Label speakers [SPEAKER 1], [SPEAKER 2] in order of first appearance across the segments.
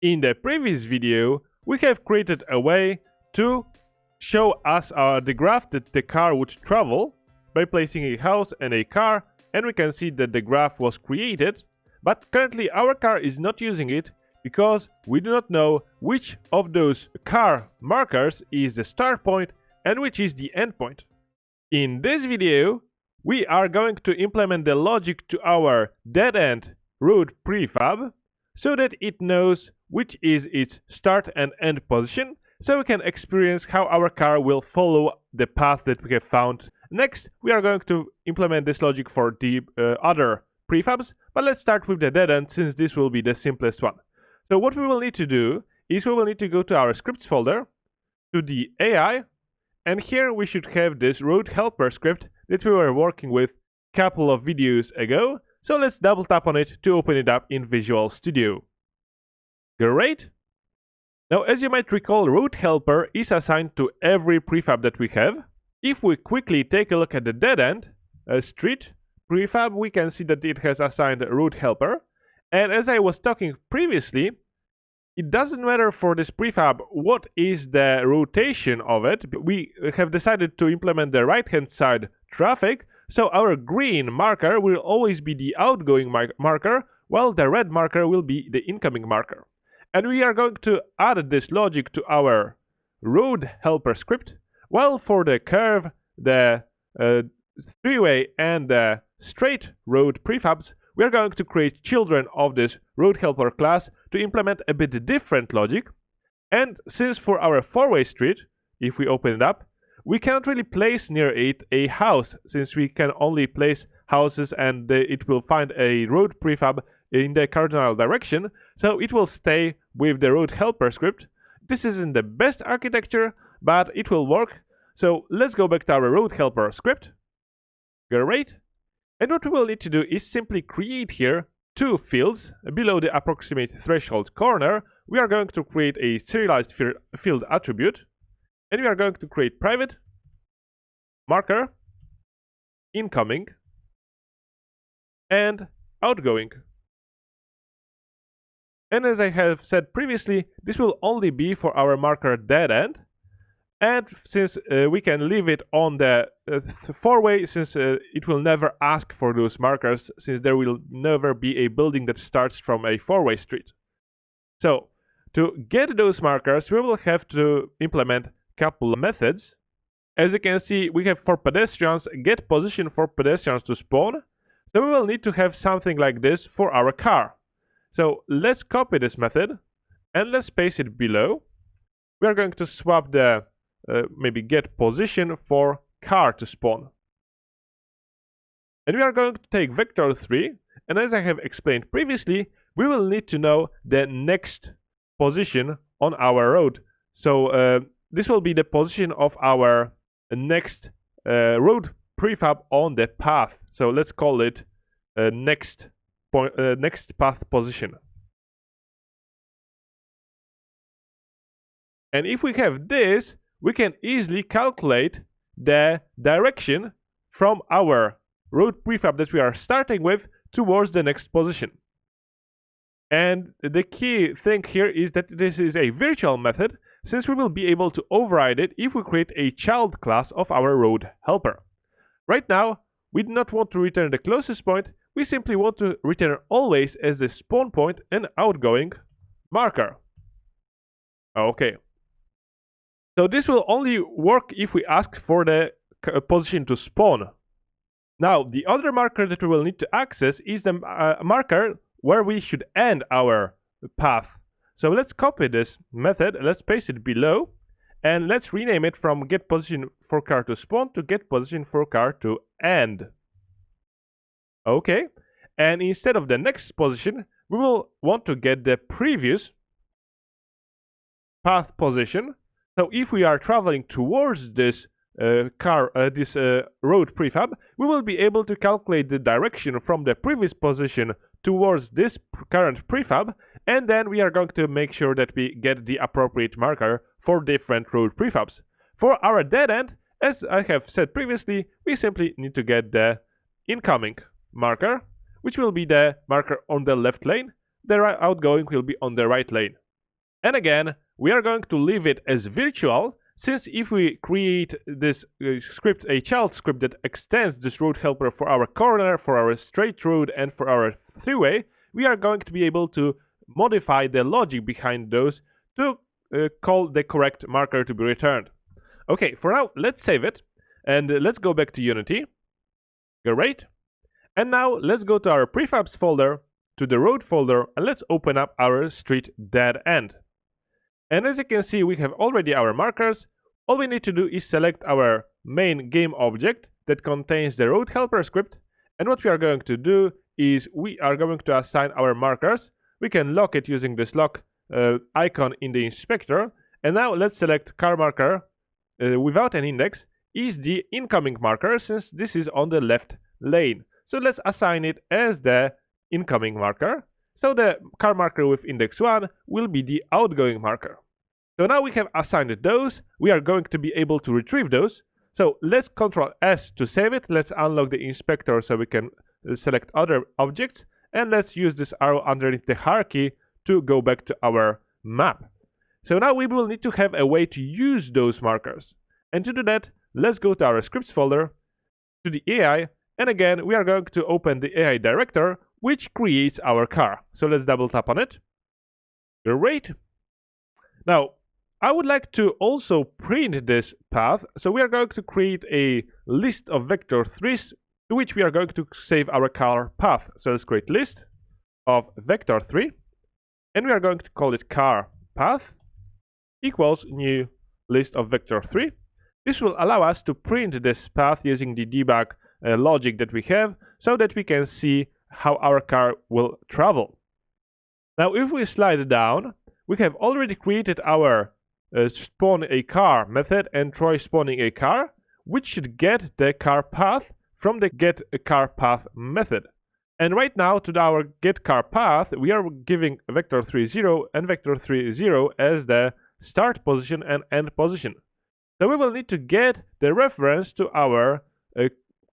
[SPEAKER 1] In the previous video, we have created a way to show us the graph that the car would travel by placing a house and a car, and we can see that the graph was created, but currently our car is not using it because we do not know which of those car markers is the start point and which is the end point. In this video, we are going to implement the logic to our dead-end road prefab so that it knows which is its start and end position, so we can experience how our car will follow the path that we have found. Next, we are going to implement this logic for the other prefabs, but let's start with the dead end since this will be the simplest one. So what we will need to do is we will need to go to our scripts folder, to the AI, and here we should have this road helper script that we were working with a couple of videos ago. So let's double tap on it to open it up in Visual Studio. Great! Now, as you might recall, road helper is assigned to every prefab that we have. If we quickly take a look at the dead end, street prefab, we can see that it has assigned road helper. And as I was talking previously, it doesn't matter for this prefab what is the rotation of it. We have decided to implement the right-hand side traffic, so our green marker will always be the outgoing marker, while the red marker will be the incoming marker. And we are going to add this logic to our road helper script, while for the curve, the three-way and the straight road prefabs, we are going to create children of this road helper class to implement a bit different logic. And since for our four-way street, if we open it up, we cannot really place near it a house, since we can only place houses and it will find a road prefab in the cardinal direction, so it will stay with the road helper script. This isn't the best architecture, but it will work. So let's go back to our road helper script. Great. And what we will need to do is simply create here two fields below the approximate threshold corner. We are going to create a serialized field attribute, and we are going to create private marker, incoming, and outgoing. And as I have said previously, this will only be for our marker dead end. And since we can leave it on the four-way, since it will never ask for those markers, since there will never be a building that starts from a four-way street. So to get those markers, we will have to implement a couple of methods. As you can see, we have for pedestrians, get position for pedestrians to spawn. So we will need to have something like this for our car. So let's copy this method and let's paste it below. We are going to swap the maybe get position for car to spawn. And we are going to take vector3, and as I have explained previously, we will need to know the next position on our road. So this will be the position of our next road prefab on the path. So let's call it next path position. And if we have this, we can easily calculate the direction from our road prefab that we are starting with towards the next position. And the key thing here is that this is a virtual method, since we will be able to override it if we create a child class of our road helper. Right now, we do not want to return the closest point, we simply want to return always as the spawn point and outgoing marker. Okay. So this will only work if we ask for the position to spawn. Now, the other marker that we will need to access is the marker where we should end our path. So let's copy this method, let's paste it below, and let's rename it from get position for car to spawn to get position for car to end. Okay, and instead of the next position, we will want to get the previous path position. So if we are traveling towards this road prefab, we will be able to calculate the direction from the previous position towards this current prefab, and then we are going to make sure that we get the appropriate marker for different road prefabs. For our dead end, as I have said previously, we simply need to get the incoming marker, which will be the marker on the left lane. The outgoing will be on the right lane. And again, we are going to leave it as virtual, since if we create this script, a child script that extends this road helper for our corner, for our straight road, and for our three-way, we are going to be able to modify the logic behind those to call the correct marker to be returned. Okay, for now, let's save it, and let's go back to Unity. Great. And now let's go to our prefabs folder, to the road folder, and let's open up our street dead end. And as you can see, we have already our markers. All we need to do is select our main game object that contains the road helper script. And what we are going to do is we are going to assign our markers. We can lock it using this lock icon in the inspector. And now let's select car marker without an index is the incoming marker, since this is on the left lane. So let's assign it as the incoming marker. So the car marker with index 1 will be the outgoing marker. So now we have assigned those. We are going to be able to retrieve those. So let's Ctrl S to save it. Let's unlock the inspector so we can select other objects. And let's use this arrow underneath the hierarchy to go back to our map. So now we will need to have a way to use those markers. And to do that, let's go to our scripts folder, to the AI, and again, we are going to open the AI director, which creates our car. So let's double tap on it. Great. Now, I would like to also print this path. So we are going to create a list of vector 3s to which we are going to save our car path. So let's create list of vector 3, and we are going to call it car path equals new list of vector 3. This will allow us to print this path using the debug logic that we have, so that we can see how our car will travel. Now, if we slide down, we have already created our spawn a car method and try spawning a car, which should get the car path from the get a car path method. And right now, to our get car path, we are giving vector 3 0 and vector 3 0 as the start position and end position. So we will need to get the reference to our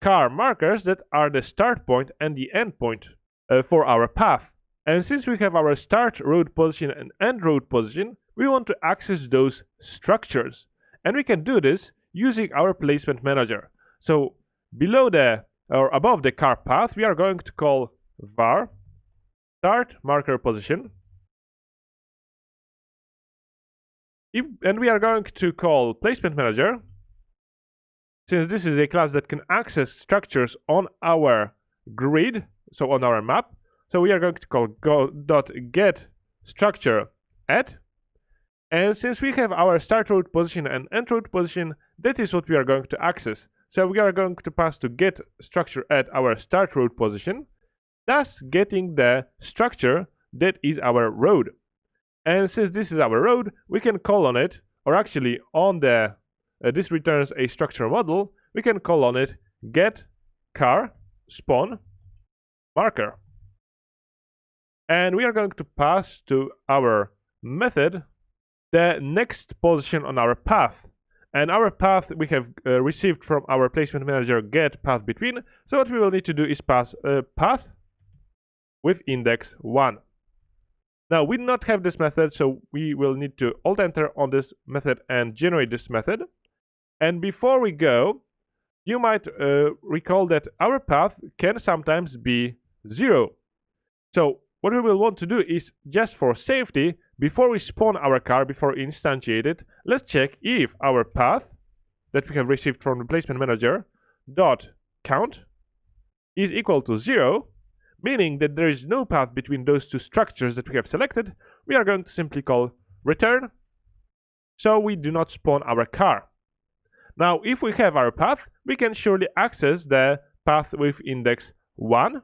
[SPEAKER 1] car markers that are the start point and the end point for our path. And since we have our start road position and end road position, we want to access those structures. And we can do this using our placement manager. So below the or above the car path, we are going to call var start marker position. And we are going to call placement manager, since this is a class that can access structures on our grid, so on our map. So we are going to call go.get structure at. And since we have our start road position and end road position, that is what we are going to access. So we are going to pass to get structure at our start road position, thus getting the structure that is our road. And since this is our road, we can call on it, or actually on the this returns a structure model, we can call on it get car spawn marker. And we are going to pass to our method the next position on our path. And our path we have received from our placement manager get path between. So what we will need to do is pass a path with index 1. Now we do not have this method, so we will need to alt enter on this method and generate this method. And before we go, you might recall that our path can sometimes be 0. So what we will want to do is, just for safety, before we spawn our car, before we instantiate it, let's check if our path that we have received from the placement manager dot count is equal to 0, meaning that there is no path between those two structures that we have selected. We are going to simply call return, so we do not spawn our car. Now, if we have our path, we can surely access the path with index 1,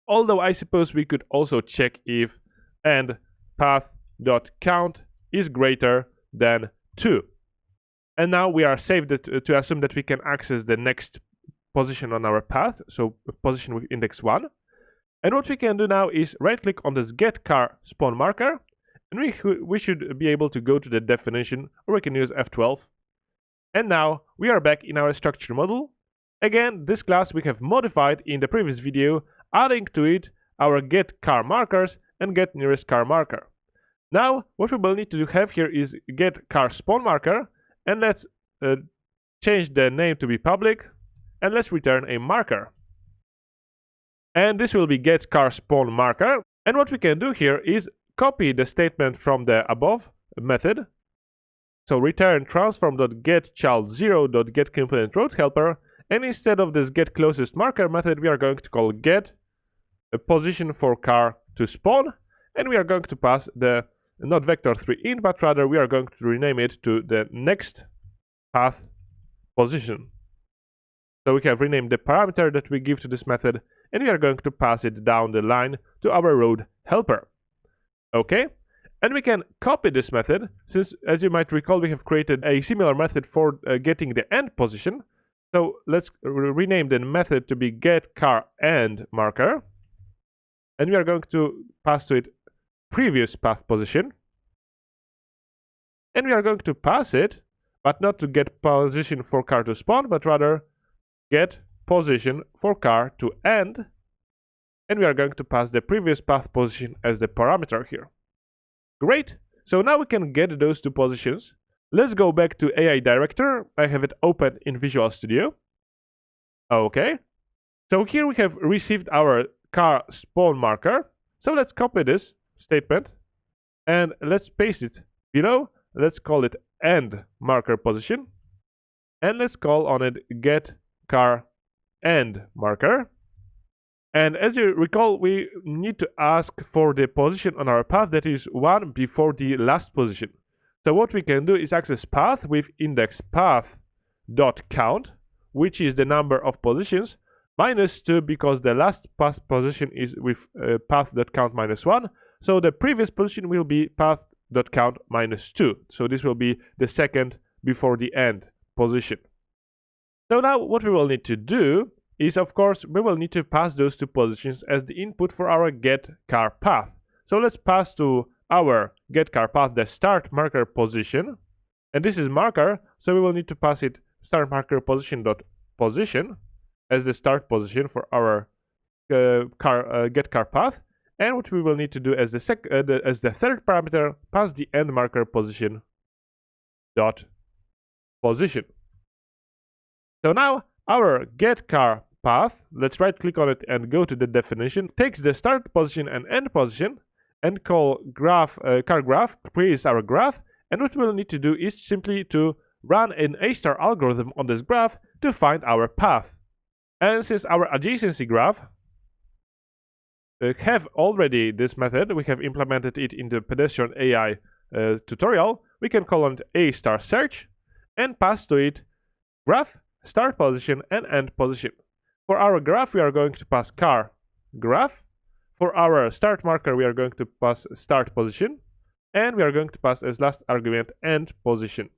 [SPEAKER 1] although I suppose we could also check if and path.count is greater than 2. And now we are safe to assume that we can access the next position on our path, so position with index 1. And what we can do now is right click on this get car spawn marker, and we should be able to go to the definition, or we can use F12. And now we are back in our structure model. Again, this class we have modified in the previous video, adding to it our get car markers and get nearest car marker. Now, what we will need to have here is get car spawn marker, and let's change the name to be public, and let's return a marker. And this will be get car spawn marker. And what we can do here is copy the statement from the above method. So return transform.getChild0.getComponentRoadHelper, and instead of this getClosestMarker method, we are going to call get a position for car to spawn, and we are going to pass the not vector3 in, but rather we are going to rename it to the next path position. So we have renamed the parameter that we give to this method, and we are going to pass it down the line to our road helper. Okay, and we can copy this method, since as you might recall we have created a similar method for getting the end position. So let's rename the method to be getCarEndMarker, and we are going to pass to it previous path position, and we are going to pass it, but not to get position for car to spawn, but rather get position for car to end, and we are going to pass the previous path position as the parameter here. Great, so now we can get those two positions. Let's go back to AI Director. I have it open in Visual Studio. Okay, so here we have received our car spawn marker. So let's copy this statement and let's paste it below. Let's call it end marker position, and let's call on it get car end marker. And as you recall, we need to ask for the position on our path that is 1 before the last position. So what we can do is access path with index path.count, which is the number of positions, minus 2 because the last path position is with path.count minus 1. So the previous position will be path.count minus 2. So this will be the second before the end position. So now what we will need to do is, of course, we will need to pass those two positions as the input for our getCarPath. So let's pass to our getCarPath the start marker position, and this is marker, so we will need to pass it start marker position.position as the start position for our getCarPath. And what we will need to do as the third parameter, pass the end marker position dot position. So now our getCarPath, let's right click on it and go to the definition, takes the start position and end position and call carGraph, creates our graph. And what we'll need to do is simply to run an A-star algorithm on this graph to find our path. And since our adjacency graph have already this method, we have implemented it in the Pedestrian AI tutorial, we can call on it A-star search and pass to it graph, start position and end position. For our graph, we are going to pass car graph. For our start marker, we are going to pass start position, and we are going to pass as last argument end position.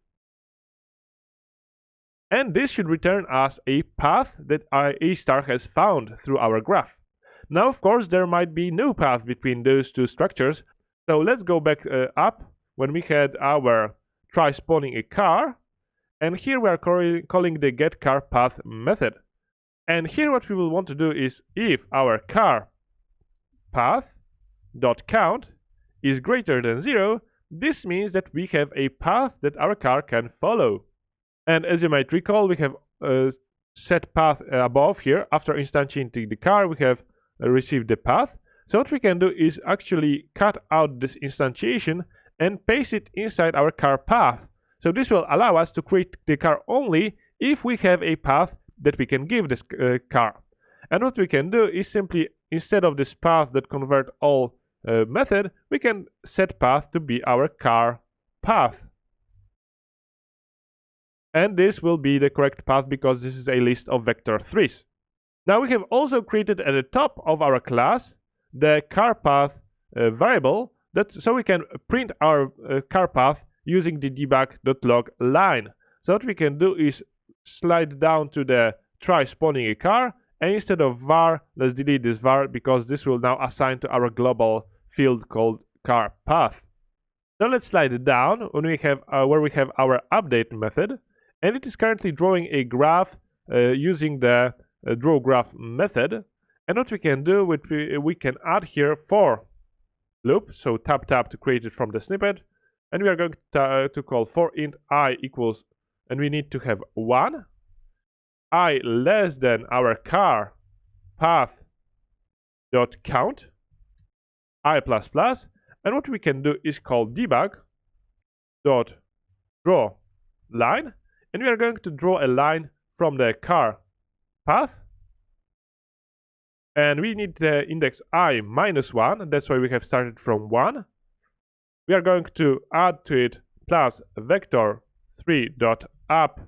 [SPEAKER 1] And this should return us a path that A-star has found through our graph. Now, of course, there might be no path between those two structures. So let's go back up when we had our try spawning a car. And here we are calling the getCarPath method. And here what we will want to do is if our car path.count is greater than 0, this means that we have a path that our car can follow. And as you might recall, we have set path above here. After instantiating the car, we have received the path. So what we can do is actually cut out this instantiation and paste it inside our car path. So this will allow us to create the car only if we have a path that we can give this car. And what we can do is simply, instead of this path.convert_all method, we can set path to be our car path. And this will be the correct path because this is a list of vector 3s. Now we have also created at the top of our class the carPath variable, so we can print our carPath using the debug.log line. So what we can do is slide down to the try spawning a car, and instead of var, let's delete this var because this will now assign to our global field called carPath. So let's slide it down when we have where we have our update method, and it is currently drawing a graph using the drawGraph method. And what we can do, we can add here for loop. So tap to create it from the snippet. And we are going to call for int I equals, and we need to have 1. I less than our car path dot count I plus plus. And what we can do is call debug dot draw line, and we are going to draw a line from the car path, and we need the index I minus 1, that's why we have started from 1. We are going to add to it plus vector 3 dot up,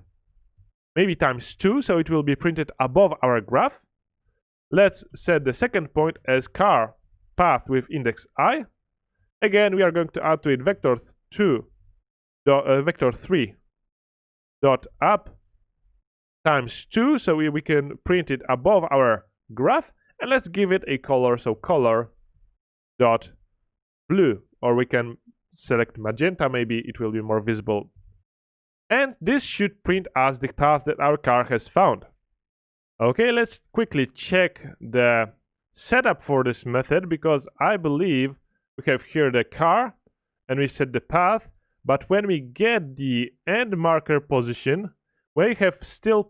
[SPEAKER 1] maybe times 2, so it will be printed above our graph. Let's set the second point as car path with index I. Again, we are going to add to it vector 3 dot up times 2, so we can print it above our graph. And let's give it a color, so color dot blue, or we can select magenta, maybe it will be more visible. And this should print us the path that our car has found. Okay, let's quickly check the setup for this method, because I believe we have here the car and we set the path, but when we get the end marker position, we have still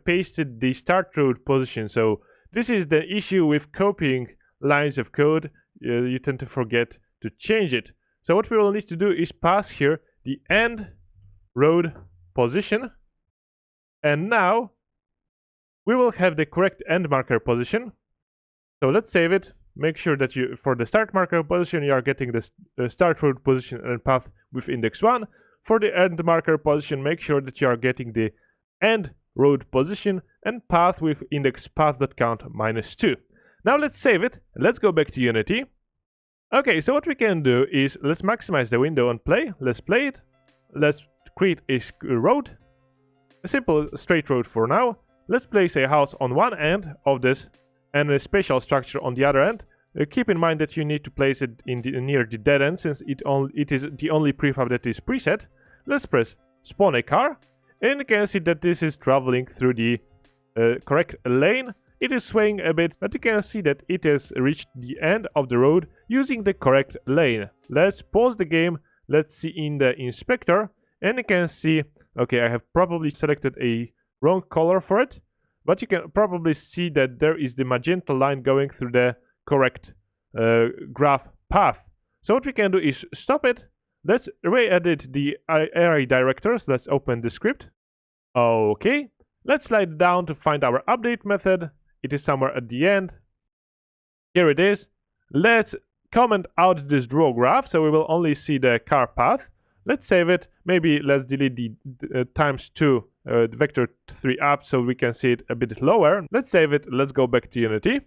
[SPEAKER 1] pasted the start road position. So this is the issue with copying lines of code. You tend to forget to change it. So what we will need to do is pass here the end road position, and now we will have the correct end marker position. So let's save it. Make sure that for the start marker position, you are getting the start road position and path with index 1. For the end marker position, make sure that you are getting the end road position and path with index path.count minus 2. Now let's save it. Let's go back to Unity. Okay, so what we can do is let's maximize the window and play. Let's play it. Let's create a road, a simple straight road for now. Let's place a house on one end of this and a spatial structure on the other end. Keep in mind that you need to place it near the dead end, since it is the only prefab that is preset. Let's press spawn a car, and you can see that this is traveling through the correct lane. It is swaying a bit, but you can see that it has reached the end of the road using the correct lane. Let's pause the game. Let's see in the inspector, and you can see, okay, I have probably selected a wrong color for it, but you can probably see that there is the magenta line going through the correct graph path. So what we can do is stop it. Let's re-edit the array directors. Let's open the script. Okay, let's slide down to find our update method. It is somewhere at the end. Here it is. Let's comment out this draw graph, so we will only see the car path. Let's save it. Maybe let's delete the times 2 vector 3 up, so we can see it a bit lower. Let's save it. Let's go back to Unity.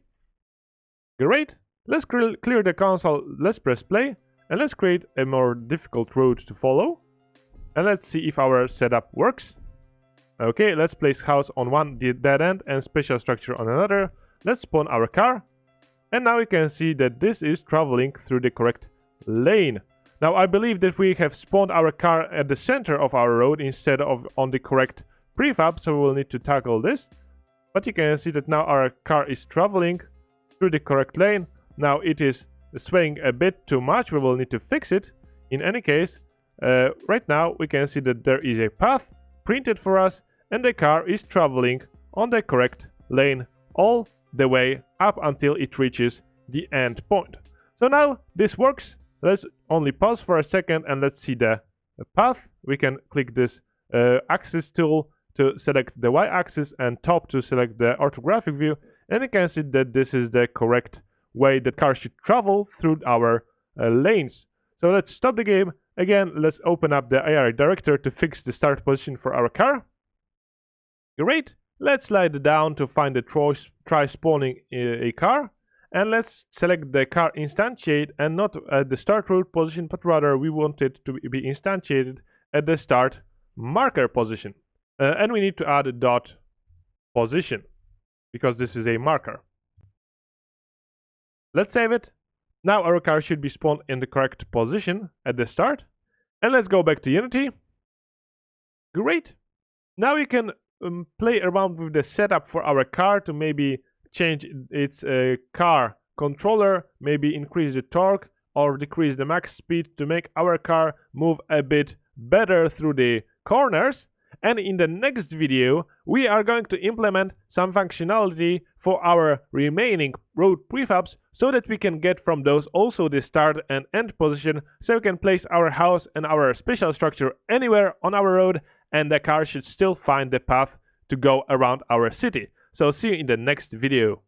[SPEAKER 1] Great. Let's clear the console. Let's press play, and let's create a more difficult road to follow. And let's see if our setup works. Okay, let's place house on one dead end and spatial structure on another. Let's spawn our car. And now we can see that this is traveling through the correct lane. Now I believe that we have spawned our car at the center of our road instead of on the correct prefab, so we will need to tackle this. But you can see that now our car is traveling through the correct lane. Now it is swaying a bit too much. We will need to fix it. In any case, right now we can see that there is a path printed for us, and the car is traveling on the correct lane all the way up until it reaches the end point. So now this works. Let's only pause for a second and let's see the path. We can click this axis tool to select the y-axis and top to select the orthographic view, and you can see that this is the correct way the car should travel through our lanes. So let's stop the game. Again, let's open up the AR director to fix the start position for our car. Great. Let's slide down to find the try spawning a car. And let's select the car instantiate, and not at the start road position, but rather we want it to be instantiated at the start marker position. And we need to add a dot position, because this is a marker. Let's save it. Now our car should be spawned in the correct position at the start. And let's go back to Unity. Great. Now we can play around with the setup for our car to maybe change its car controller, maybe increase the torque, or decrease the max speed to make our car move a bit better through the corners. And in the next video, we are going to implement some functionality for our remaining road prefabs so that we can get from those also the start and end position, so we can place our house and our special structure anywhere on our road, and the car should still find the path to go around our city. So see you in the next video.